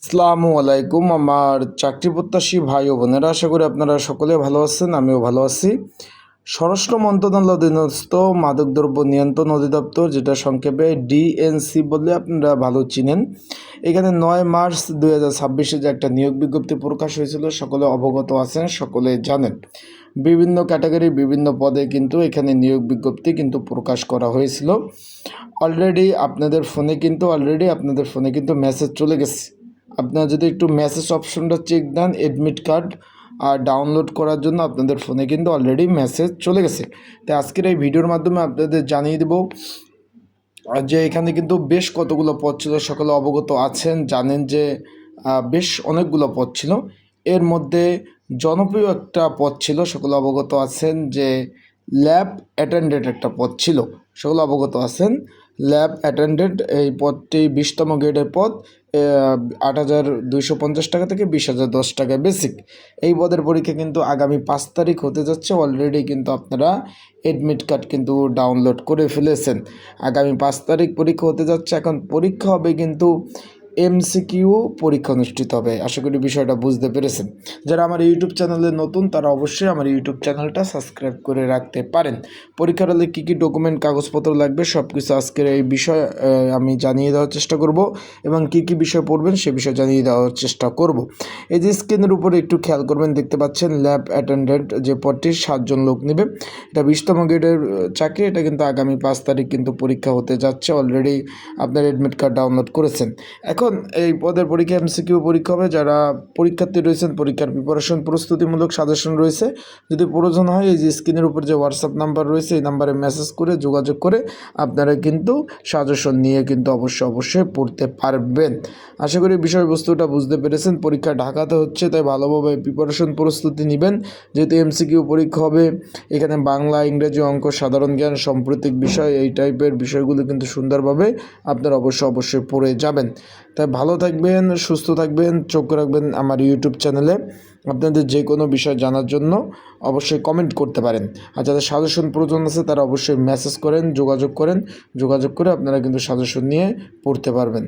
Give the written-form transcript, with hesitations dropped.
আসসালামু আলাইকুম আমার চাকরি প্রত্যাশী ভাই ও বোনেরা, আশা করি আপনারা সকলে ভালো আছেন। আমিও ভালো আছি। স্বরাষ্ট্র মন্ত্রণালয় অধীনস্থ মাদকদ্রব্য নিয়ন্ত্রণ অধিদপ্তর, যেটা সংক্ষেপে ডিএনসি বলে আপনারা ভালো চিনেন, এখানে 9 মার্চ 2026 যে একটা নিয়োগ বিজ্ঞপ্তি প্রকাশ হয়েছিল, সকলে অবগত আছেন, সকলে জানেন। বিভিন্ন ক্যাটাগরি বিভিন্ন পদে কিন্তু এখানে নিয়োগ বিজ্ঞপ্তি কিন্তু প্রকাশ করা হয়েছিল। অলরেডি আপনাদের ফোনে কিন্তু মেসেজ চলে গেছে। আপনারা যদি একটু মেসেজ অপশনটা চেক দেন, অ্যাডমিট কার্ড আর ডাউনলোড করার জন্য আপনাদের ফোনে কিন্তু অলরেডি মেসেজ চলে গেছে। তাই আজকের এই ভিডিওর মাধ্যমে আপনাদের জানিয়ে দেব যে এখানে কিন্তু বেশ কতগুলো পদ ছিল, সকলে অবগত আছেন, জানেন যে বেশ অনেকগুলো পদ ছিল। এর মধ্যে জনপ্রিয় একটা পদ ছিল, সকলে অবগত আছেন যে ল্যাব অ্যাটেন্ডেন্ট একটা পদ ছিল, সকলে অবগত আছেন। ল্যাব অ্যাটেন্ডেন্ট এই পদটি 20তম গ্রেডের পদ, 8,250 টাকা থেকে 20,010 টাকা বেসিক। এই পদের পরীক্ষা কিন্তু আগামী 5 তারিখ হতে যাচ্ছে। অলরেডি কিন্তু আপনারা অ্যাডমিট কার্ড কিন্তু ডাউনলোড করে ফেলেছেন। আগামী 5 তারিখ পরীক্ষা হতে যাচ্ছে। এখন পরীক্ষা হবে কিন্তু এমসিকিউ পরীক্ষা অনুষ্ঠিত হবে। আশা করি বিষয়টা বুঝতে পেরেছেন। যারা আমার ইউটিউব চ্যানেলে নতুন, তারা অবশ্যই আমার ইউটিউব চ্যানেলটা সাবস্ক্রাইব করে রাখতে পারেন। পরীক্ষার হলে কী কী ডকুমেন্ট কাগজপত্র লাগবে সব কিছু আজকের এই বিষয় আমি জানিয়ে দেওয়ার চেষ্টা করব, এবং কী কী বিষয় পড়বেন সে বিষয়ে জানিয়ে দেওয়ার চেষ্টা করব। এই যে স্ক্রিনের উপরে একটু খেয়াল করবেন, দেখতে পাচ্ছেন ল্যাব অ্যাটেন্ডেন্ট যে পদটি 7 জন লোক নেবে। এটা 20তম গ্রেডের চাকরি। এটা কিন্তু আগামী 5 তারিখ কিন্তু পরীক্ষা হতে যাচ্ছে। অলরেডি আপনার অ্যাডমিট কার্ড ডাউনলোড করেছেন। এখন এই পদের পরীক্ষা এমসিকিউ পরীক্ষা হবে। যারা পরীক্ষার্থী রয়েছেন, পরীক্ষার প্রিপারেশন প্রস্তুতিমূলক সাজেশন রয়েছে, যদি প্রয়োজন হয় এই যে স্ক্রিনের উপর যে হোয়াটসঅ্যাপ নাম্বার রয়েছে, এই নাম্বারে মেসেজ করে যোগাযোগ করে আপনারা কিন্তু সাজেশন নিয়ে কিন্তু অবশ্যই পড়তে পারবেন। আশা করি বিষয়বস্তুটা বুঝতে পেরেছেন। পরীক্ষা ঢাকাতে হচ্ছে, তাই ভালোভাবে প্রিপারেশন প্রস্তুতি নেবেন। যেহেতু এমসিকিউ পরীক্ষা হবে, এখানে বাংলা, ইংরেজি, অঙ্ক, সাধারণ জ্ঞান, সাম্প্রতিক বিষয়, এই টাইপের বিষয়গুলো কিন্তু সুন্দরভাবে আপনারা অবশ্যই পড়ে যাবেন। তাই ভালো থাকবেন, সুস্থ থাকবেন, চোখ রাখবেন আমার ইউটিউব চ্যানেলে। আপনাদের যে কোনো বিষয় জানার জন্য অবশ্যই কমেন্ট করতে পারেন। আর যাদের সাজেশন প্রয়োজন আছে তারা অবশ্যই মেসেজ করেন, যোগাযোগ করে আপনারা কিন্তু সাজেশন নিয়ে পড়তে পারবেন।